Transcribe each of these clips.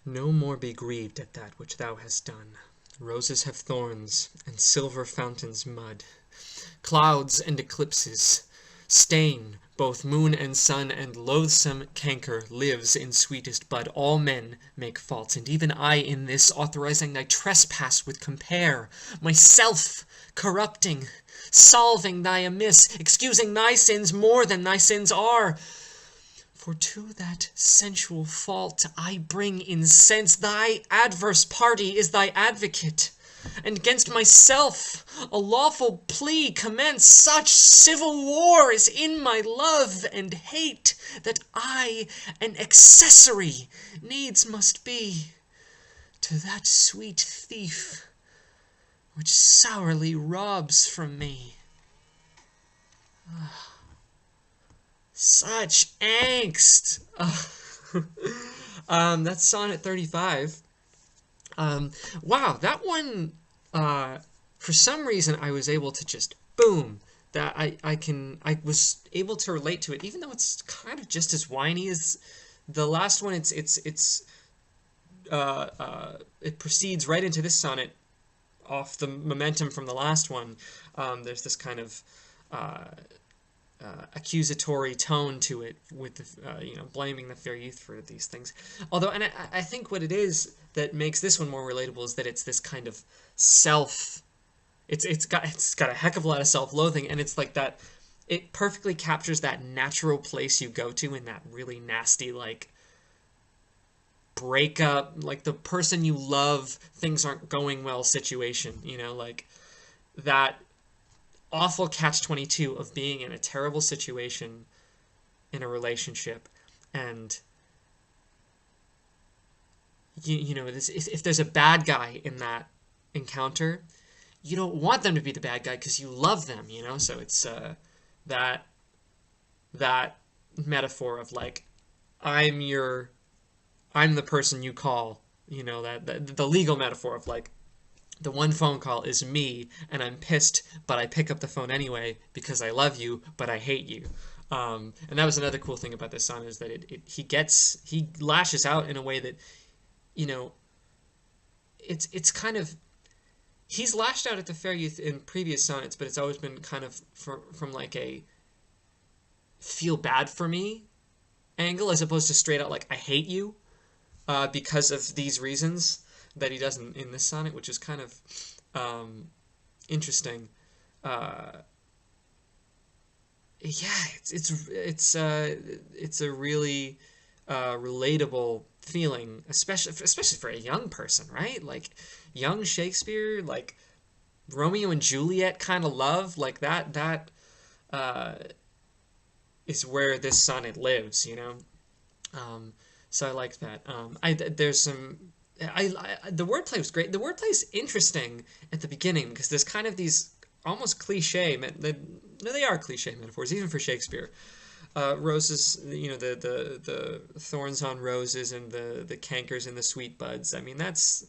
No more be grieved at that which thou hast done. Roses have thorns, and silver fountains mud. Clouds and eclipses stain both moon and sun, and loathsome canker lives in sweetest bud. All men make faults, and even I in this, authorizing thy trespass with compare, myself corrupting, solving thy amiss, excusing thy sins more than thy sins are. For to that sensual fault I bring incense. Thy adverse party is thy advocate, and 'gainst myself a lawful plea commence. Such civil war is in my love and hate, that I an accessory needs must be to that sweet thief which sourly robs from me. Such angst. That's Sonnet 35. Wow, that one, for some reason I was able to just, boom, that I was able to relate to it, even though it's kind of just as whiny as the last one. It proceeds right into this sonnet off the momentum from the last one. There's this kind of, accusatory tone to it, with the, blaming the fair youth for these things. Although, and I think what it is that makes this one more relatable is that it's this kind of self. It's got a heck of a lot of self-loathing, and it's like that. It perfectly captures that natural place you go to in that really nasty, like, breakup, like the person you love, things aren't going well situation. Like that awful catch-22 of being in a terrible situation in a relationship, and if there's a bad guy in that encounter, you don't want them to be the bad guy because you love them. So it's that that metaphor of, like, I'm your I'm the person you call. That the legal metaphor of, like, the one phone call is me, and I'm pissed, but I pick up the phone anyway because I love you, but I hate you. And that was another cool thing about this song, is that he lashes out in a way that, you know, it's kind of, he's lashed out at the fair youth in previous sonnets, but it's always been kind of from like a feel bad for me angle, as opposed to straight out like I hate you, because of these reasons that he doesn't in this sonnet, which is kind of interesting. Uh, yeah, it's a really relatable feeling, especially for a young person, right? Like young Shakespeare, like Romeo and Juliet kind of love, like that uh, is where this sonnet lives. Um, so I like that. There's some the wordplay was great. The wordplay is interesting at the beginning because there's kind of these almost cliche, no, they are cliche metaphors even for Shakespeare. Roses, the thorns on roses and the cankers in the sweet buds. I mean, that's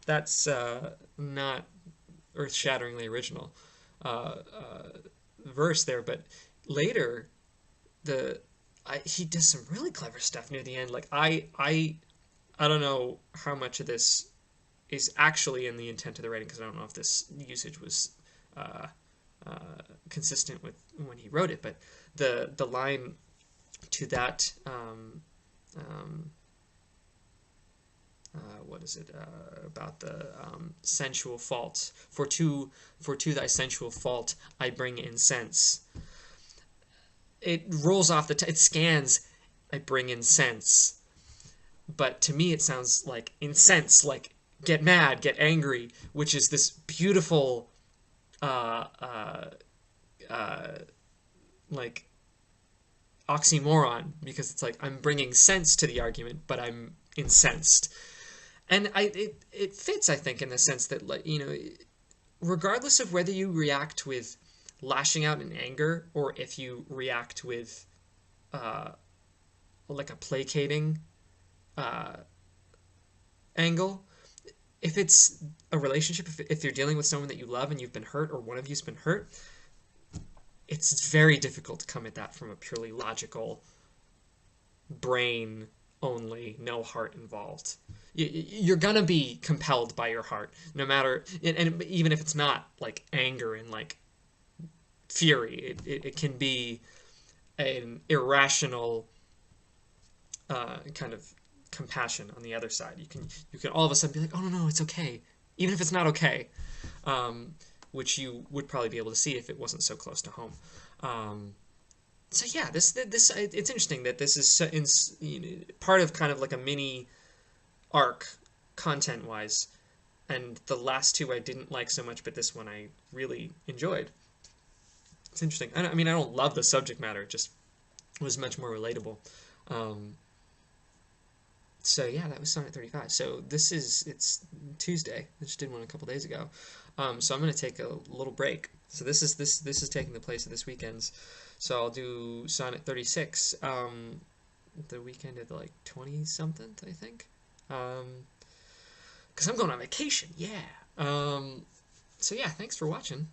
not earth-shatteringly original verse there, but later he does some really clever stuff near the end. Like I don't know how much of this is actually in the intent of the writing, because I don't know if this usage was uh, uh, consistent with when he wrote it, but the line to that, um, what is it, about the sensual fault, for to thy sensual fault I bring incense. It rolls off it scans, I bring incense, but to me it sounds like incense, like get mad, get angry, which is this beautiful, uh, uh, uh, like oxymoron, because it's like I'm bringing sense to the argument, but I'm incensed, and it fits, I think, in the sense that, like, regardless of whether you react with lashing out in anger or if you react with uh, like a placating uh, angle, if it's a relationship, if you're dealing with someone that you love and you've been hurt, or one of you's been hurt, it's very difficult to come at that from a purely logical, brain only, no heart involved. you're gonna be compelled by your heart, no matter, and even if it's not like anger and like fury, it can be an irrational kind of compassion on the other side. You can all of a sudden be like, oh no, it's okay, even if it's not okay, um, which you would probably be able to see if it wasn't so close to home. Um, so yeah, this it's interesting that this is part of kind of like a mini arc content wise, and the last two I didn't like so much, but this one I really enjoyed. It's interesting. I mean, I don't love the subject matter; it just was much more relatable. Um, so yeah, that was Sonnet 35. So it's Tuesday. I just did one a couple days ago. So I'm gonna take a little break. So this is taking the place of this weekend's. So I'll do Sonnet 36 the weekend of the like 20 something, I think. Because I'm going on vacation. Yeah. So yeah, thanks for watching.